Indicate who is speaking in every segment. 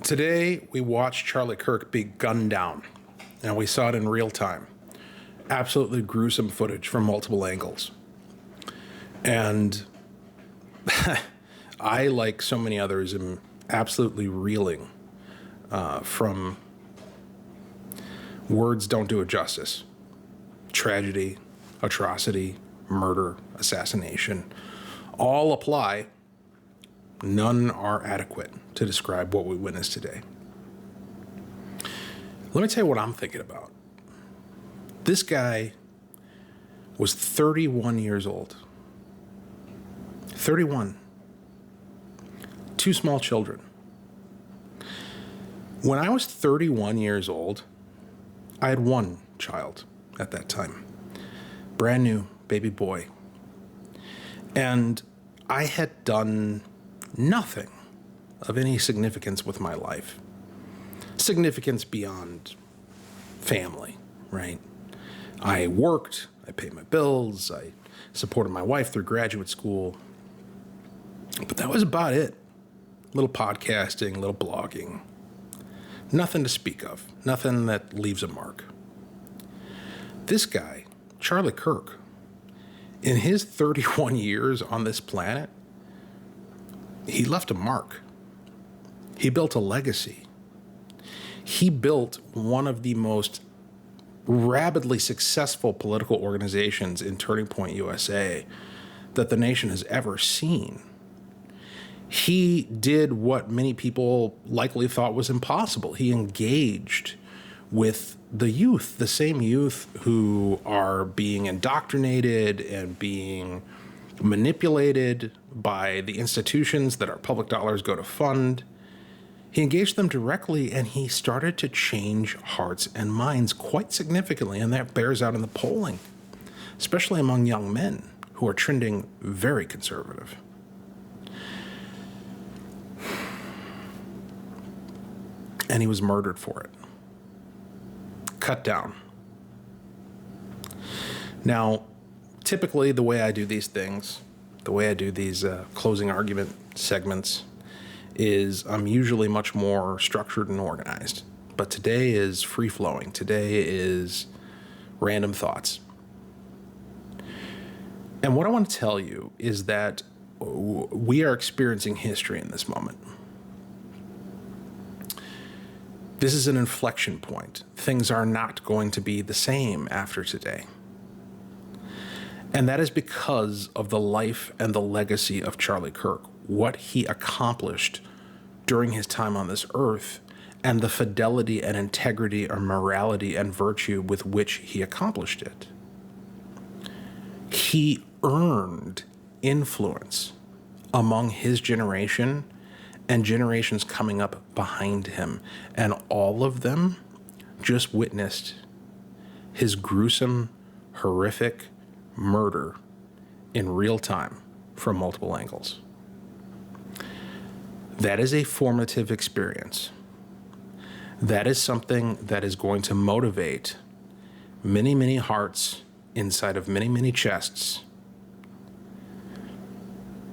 Speaker 1: Today, we watched Charlie Kirk be gunned down, and we saw it in real time. Absolutely gruesome footage from multiple angles. And I, like so many others, am absolutely reeling from words don't do it justice. Tragedy, atrocity, murder, assassination, all apply. None are adequate to describe what we witnessed today. Let me tell you what I'm thinking about. This guy was 31 years old. 31. 2 small children. When I was 31 years old, I had 1 child at that time. Brand new baby boy. And I had done nothing of any significance with my life. Significance beyond family, right? I worked, I paid my bills, I supported my wife through graduate school. But that was about it. Little podcasting, little blogging. Nothing to speak of. Nothing that leaves a mark. This guy, Charlie Kirk, in his 31 years on this planet, he left a mark. He built a legacy. He built one of the most rapidly successful political organizations in Turning Point USA that the nation has ever seen. He did what many people likely thought was impossible. He engaged with the youth, the same youth who are being indoctrinated and being manipulated by the institutions that our public dollars go to fund. He engaged them directly, and he started to change hearts and minds quite significantly, and that bears out in the polling, especially among young men who are trending very conservative. And he was murdered for it. Cut down. Now, typically, the way I do these things, the way I do these closing argument segments, is I'm usually much more structured and organized. But today is free-flowing. Today is random thoughts. And what I want to tell you is that we are experiencing history in this moment. This is an inflection point. Things are not going to be the same after today. And that is because of the life and the legacy of Charlie Kirk, what he accomplished during his time on this earth, and the fidelity and integrity or morality and virtue with which he accomplished it. He earned influence among his generation and generations coming up behind him, and all of them just witnessed his gruesome, horrific murder in real time from multiple angles. That is a formative experience. That is something that is going to motivate many, many hearts inside of many, many chests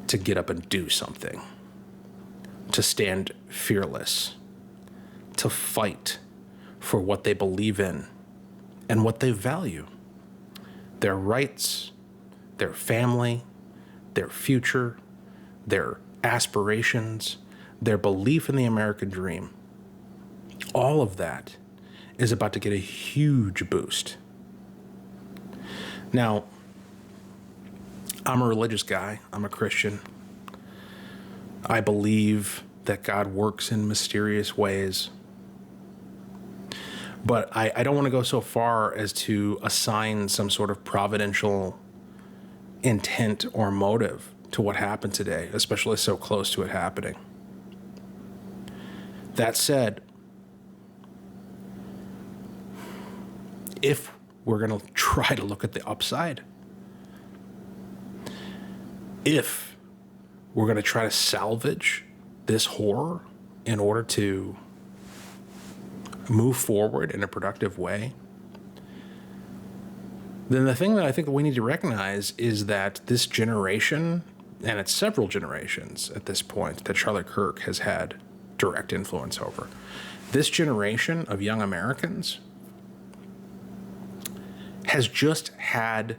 Speaker 1: to get up and do something, to stand fearless, to fight for what they believe in and what they value. Their rights, their family, their future, their aspirations, their belief in the American dream. All of that is about to get a huge boost. Now, I'm a religious guy. I'm a Christian. I believe that God works in mysterious ways. But I don't want to go so far as to assign some sort of providential intent or motive to what happened today, especially so close to it happening. That said, if we're going to try to look at the upside, if we're going to try to salvage this horror in order to move forward in a productive way, then the thing that I think that we need to recognize is that this generation, and it's several generations at this point that Charlie Kirk has had direct influence over. This generation of young Americans has just had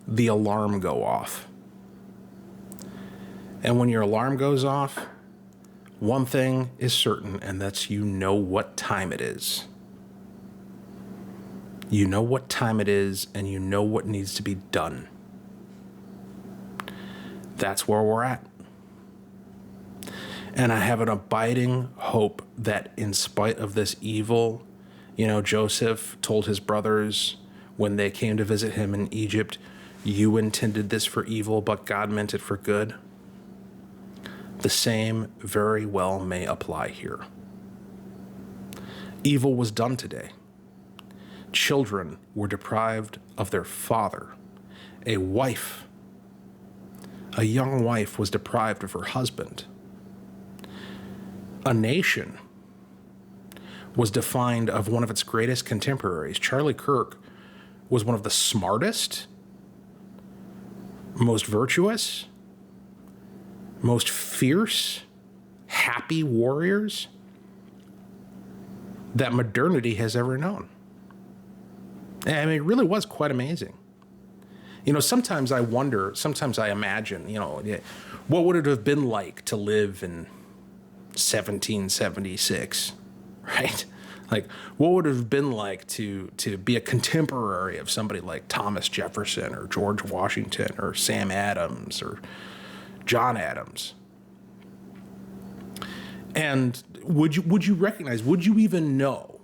Speaker 1: the alarm go off. And when your alarm goes off, one thing is certain, and that's you know what time it is. You know what time it is, and you know what needs to be done. That's where we're at. And I have an abiding hope that in spite of this evil, Joseph told his brothers when they came to visit him in Egypt, you intended this for evil, but God meant it for good. The same very well may apply here. Evil was done today. Children were deprived of their father. A young wife was deprived of her husband. A nation was defined of one of its greatest contemporaries. Charlie Kirk was one of the smartest, most virtuous, most fierce, happy warriors that modernity has ever known. I mean, it really was quite amazing. Sometimes I wonder, sometimes I imagine, what would it have been like to live in 1776, right? Like, what would it have been like to be a contemporary of somebody like Thomas Jefferson or George Washington or Sam Adams or John Adams? And would you recognize, would you even know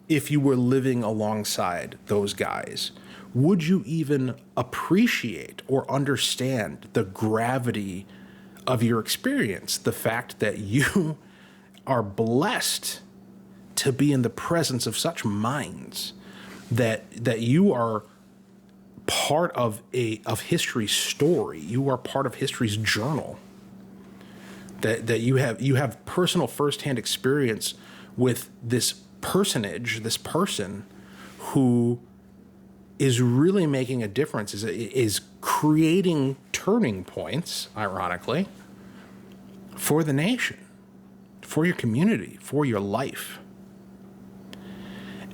Speaker 1: if you were living alongside those guys? Would you even appreciate or understand the gravity of your experience? The fact that you are blessed to be in the presence of such minds, that you are part of history's story. You are part of history's journal. That you have personal firsthand experience with this personage, this person who is really making a difference, is creating turning points, ironically, for the nation, for your community, for your life.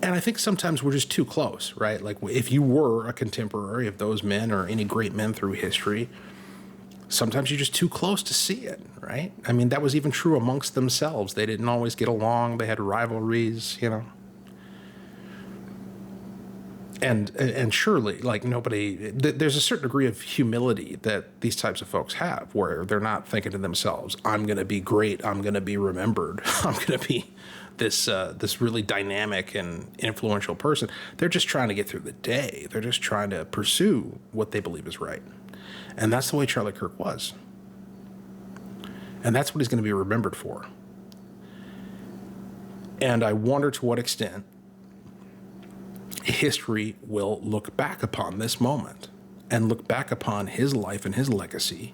Speaker 1: And I think sometimes we're just too close, right? Like, if you were a contemporary of those men or any great men through history, sometimes you're just too close to see it, right? I mean, that was even true amongst themselves. They didn't always get along. They had rivalries, And surely, like, there's a certain degree of humility that these types of folks have, where they're not thinking to themselves, I'm going to be great, I'm going to be remembered, I'm going to be this really dynamic and influential person. They're just trying to get through the day. They're just trying to pursue what they believe is right. And that's the way Charlie Kirk was. And that's what he's going to be remembered for. And I wonder to what extent history will look back upon this moment and look back upon his life and his legacy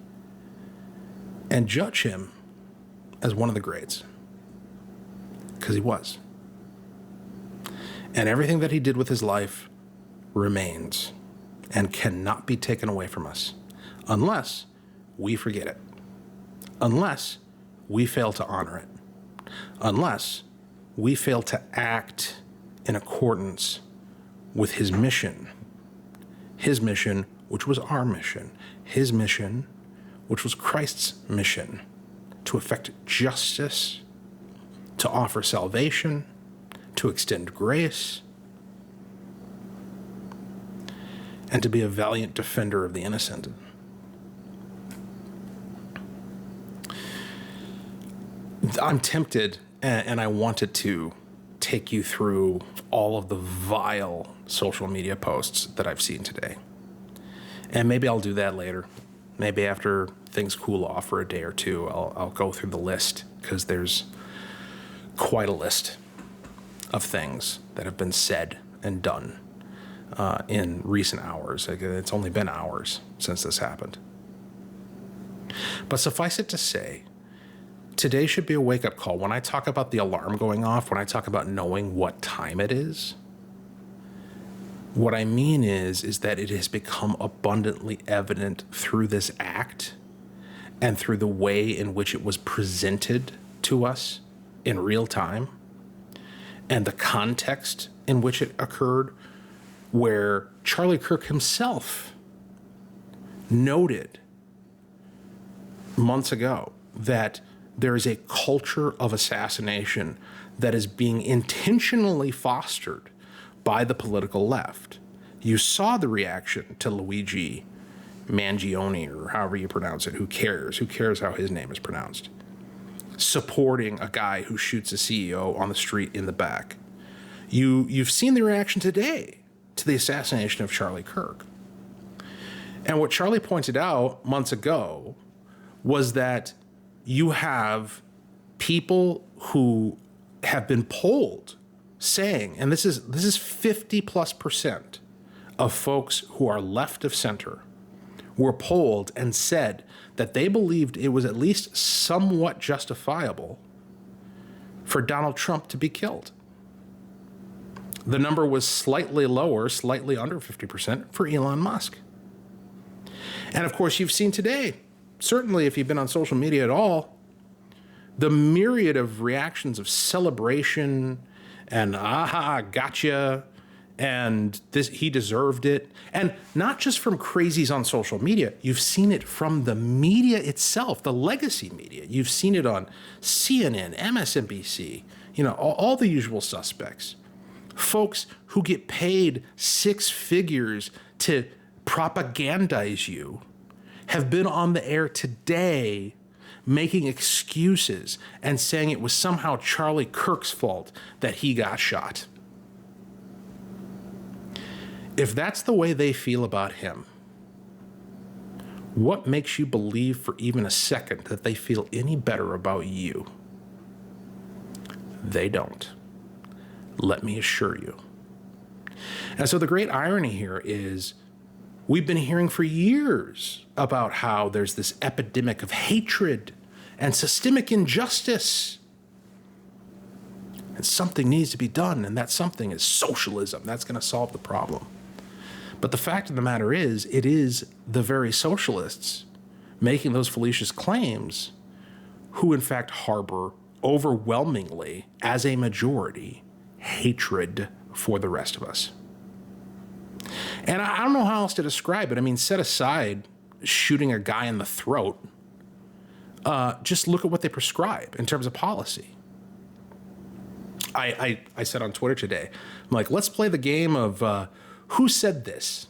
Speaker 1: and judge him as one of the greats. Because he was. And everything that he did with his life remains and cannot be taken away from us unless we forget it, unless we fail to honor it, unless we fail to act in accordance with his mission, which was our mission, his mission, which was Christ's mission, to effect justice, to offer salvation, to extend grace, and to be a valiant defender of the innocent. I'm tempted, and I wanted to take you through all of the vile social media posts that I've seen today. And maybe I'll do that later. Maybe after things cool off for a day or two, I'll go through the list, because there's quite a list of things that have been said and done in recent hours. It's only been hours since this happened. But suffice it to say, today should be a wake-up call. When I talk about the alarm going off, when I talk about knowing what time it is, what I mean is that it has become abundantly evident through this act and through the way in which it was presented to us in real time and the context in which it occurred, where Charlie Kirk himself noted months ago that there is a culture of assassination that is being intentionally fostered by the political left. You saw the reaction to Luigi Mangione, or however you pronounce it. Who cares? Who cares how his name is pronounced? Supporting a guy who shoots a CEO on the street in the back. You've seen the reaction today to the assassination of Charlie Kirk. And what Charlie pointed out months ago was that you have people who have been polled saying, and this is 50+% of folks who are left of center were polled and said that they believed it was at least somewhat justifiable for Donald Trump to be killed. The number was slightly lower, slightly under 50% for Elon Musk. And of course, you've seen today, certainly if you've been on social media at all, the myriad of reactions of celebration and aha, gotcha, and this, he deserved it. And not just from crazies on social media, you've seen it from the media itself, the legacy media. You've seen it on CNN, MSNBC, all the usual suspects. Folks who get paid six figures to propagandize you have been on the air today making excuses and saying it was somehow Charlie Kirk's fault that he got shot. If that's the way they feel about him, what makes you believe for even a second that they feel any better about you? They don't. Let me assure you. And so the great irony here is we've been hearing for years about how there's this epidemic of hatred and systemic injustice. And something needs to be done, and that something is socialism. That's going to solve the problem. But the fact of the matter is, it is the very socialists making those fallacious claims who in fact harbor overwhelmingly, as a majority, hatred for the rest of us. And I don't know how else to describe it. I mean, set aside shooting a guy in the throat. Just look at what they prescribe in terms of policy. I said on Twitter today, I'm like, let's play the game of who said this?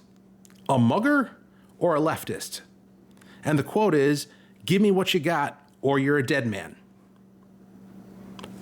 Speaker 1: A mugger or a leftist? And the quote is, give me what you got or you're a dead man.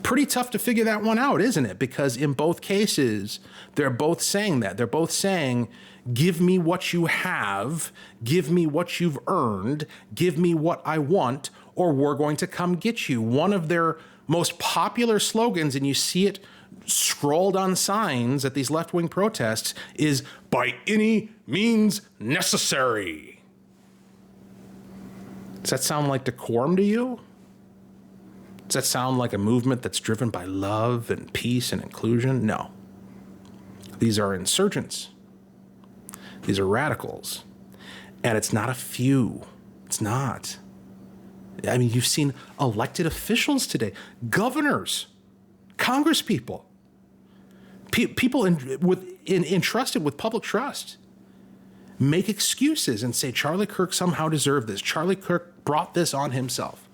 Speaker 1: Pretty tough to figure that one out, isn't it? Because in both cases, they're both saying that. They're both saying, give me what you have, give me what you've earned, give me what I want, or we're going to come get you. One of their most popular slogans, and you see it scrawled on signs at these left-wing protests, is by any means necessary. Does that sound like decorum to you? Does that sound like a movement that's driven by love and peace and inclusion? No. These are insurgents. These are radicals. And it's not a few. It's not. I mean, you've seen elected officials today, governors, congresspeople, people entrusted with public trust, make excuses and say Charlie Kirk somehow deserved this. Charlie Kirk brought this on himself.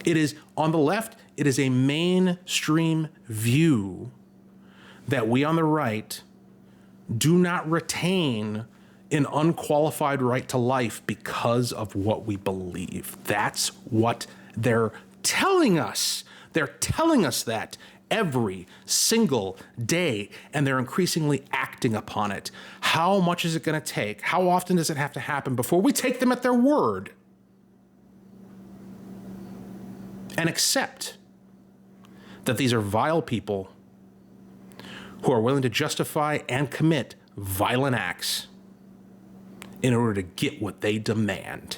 Speaker 1: It is, on the left, it is a mainstream view that we on the right do not retain an unqualified right to life because of what we believe. That's what they're telling us. They're telling us that every single day, and they're increasingly acting upon it. How much is it going to take? How often does it have to happen before we take them at their word and accept that these are vile people who are willing to justify and commit violent acts in order to get what they demand?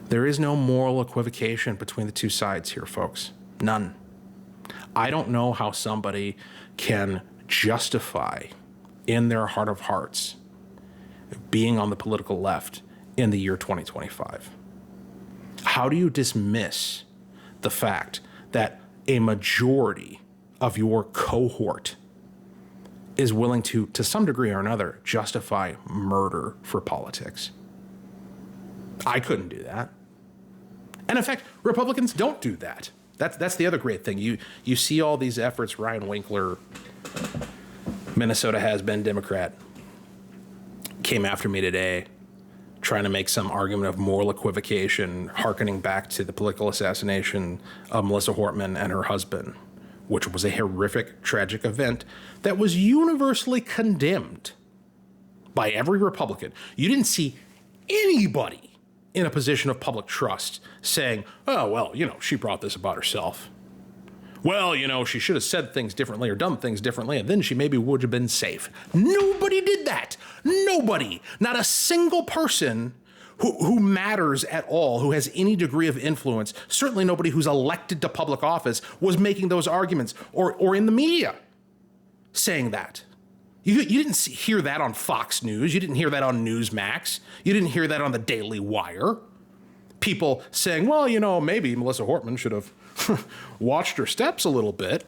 Speaker 1: There is no moral equivocation between the two sides here, folks. None. I don't know how somebody can justify in their heart of hearts being on the political left in the year 2025. How do you dismiss the fact that a majority of your cohort is willing to some degree or another, justify murder for politics? I couldn't do that. And in fact, Republicans don't do that. That's the other great thing. You see all these efforts. Ryan Winkler, Minnesota has-been Democrat, came after me today trying to make some argument of moral equivocation, hearkening back to the political assassination of Melissa Hortman and her husband, which was a horrific, tragic event that was universally condemned by every Republican. You didn't see anybody in a position of public trust saying, oh, well, she brought this about herself. Well, she should have said things differently or done things differently, and then she maybe would have been safe. Nobody did that. Nobody. Not a single person who matters at all, who has any degree of influence, certainly nobody who's elected to public office, was making those arguments or in the media saying that. You didn't hear that on Fox News. You didn't hear that on Newsmax. You didn't hear that on the Daily Wire. People saying, well, maybe Melissa Hortman should have watched her steps a little bit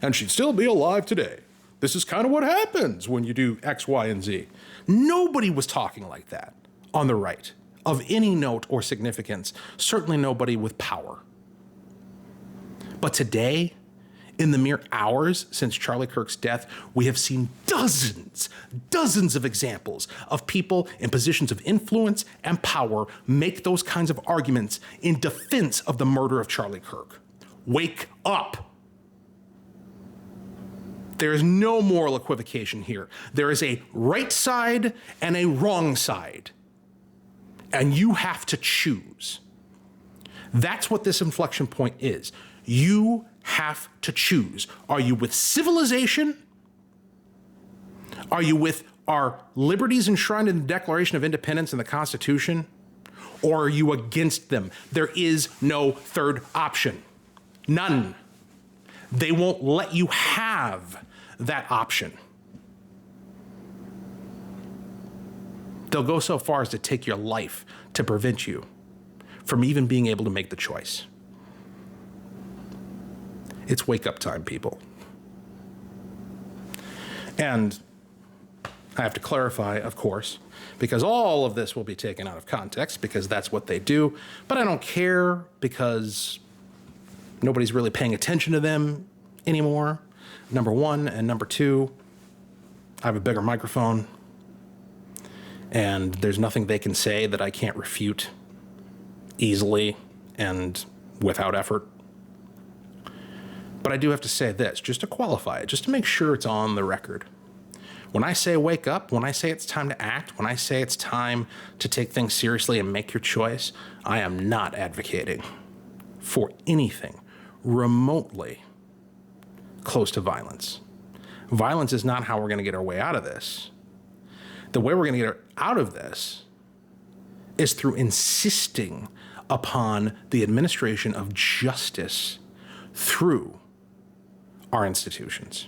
Speaker 1: and she'd still be alive today. This is kind of what happens when you do X, Y, and Z. Nobody was talking like that on the right of any note or significance, certainly nobody with power. But today, in the mere hours since Charlie Kirk's death, we have seen dozens of examples of people in positions of influence and power make those kinds of arguments in defense of the murder of Charlie Kirk. Wake up. There is no moral equivocation here. There is a right side and a wrong side, and you have to choose. That's what this inflection point is. You have to choose. Are you with civilization? Are you with our liberties enshrined in the Declaration of Independence and the Constitution? Or are you against them? There is no third option. None. They won't let you have that option. They'll go so far as to take your life to prevent you from even being able to make the choice. It's wake up time, people. And I have to clarify, of course, because all of this will be taken out of context because that's what they do. But I don't care because nobody's really paying attention to them anymore, number one. And number two, I have a bigger microphone and there's nothing they can say that I can't refute easily and without effort. But I do have to say this, just to qualify it, just to make sure it's on the record. When I say wake up, when I say it's time to act, when I say it's time to take things seriously and make your choice, I am not advocating for anything remotely close to violence. Violence is not how we're going to get our way out of this. The way we're going to get out of this is through insisting upon the administration of justice through our institutions.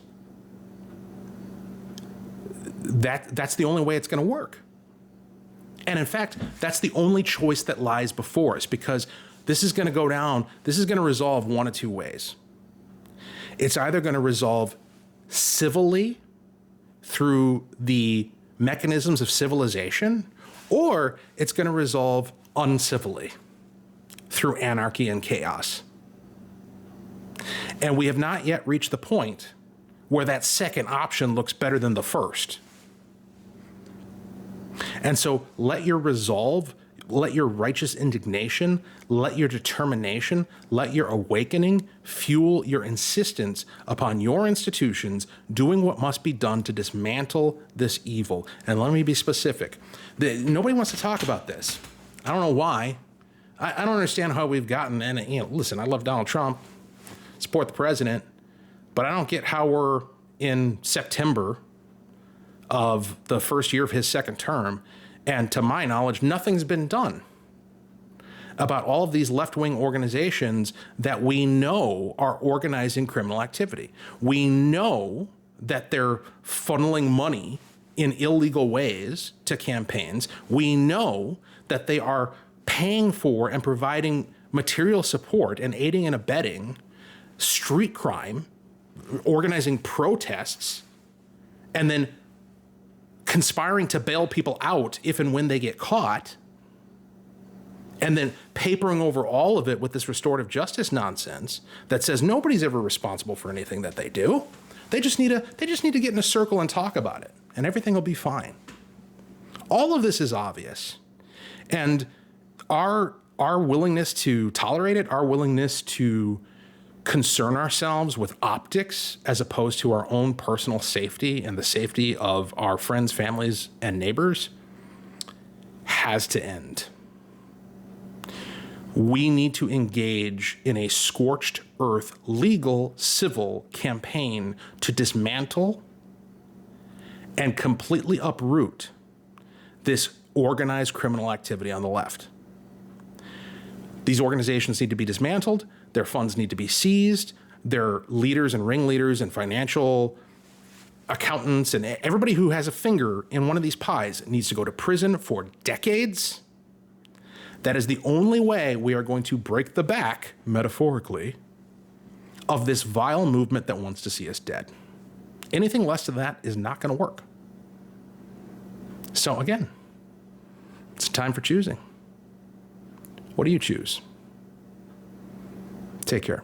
Speaker 1: That's the only way it's going to work. And in fact, that's the only choice that lies before us, because this is going to go down, this is going to resolve one of two ways. It's either going to resolve civilly through the mechanisms of civilization, or it's going to resolve uncivilly through anarchy and chaos. And we have not yet reached the point where that second option looks better than the first. And so let your resolve, let your righteous indignation, let your determination, let your awakening fuel your insistence upon your institutions doing what must be done to dismantle this evil. And let me be specific. Nobody wants to talk about this. I don't know why. I don't understand how we've gotten, and listen, I love Donald Trump, support the president, but I don't get how we're in September of the first year of his second term, and to my knowledge, nothing's been done about all of these left-wing organizations that we know are organizing criminal activity. We know that they're funneling money in illegal ways to campaigns. We know that they are paying for and providing material support and aiding and abetting street crime, organizing protests, and then conspiring to bail people out if and when they get caught, and then papering over all of it with this restorative justice nonsense that says nobody's ever responsible for anything that they do. They just need to get in a circle and talk about it, and everything will be fine. All of this is obvious, and our willingness to tolerate it, our willingness to concern ourselves with optics as opposed to our own personal safety and the safety of our friends, families, and neighbors has to end. We need to engage in a scorched earth, legal, civil campaign to dismantle and completely uproot this organized criminal activity on the left. These organizations need to be dismantled. Their funds need to be seized. Their leaders and ringleaders and financial accountants and everybody who has a finger in one of these pies needs to go to prison for decades. That is the only way we are going to break the back, metaphorically, of this vile movement that wants to see us dead. Anything less than that is not going to work. So again, it's time for choosing. What do you choose? Take care.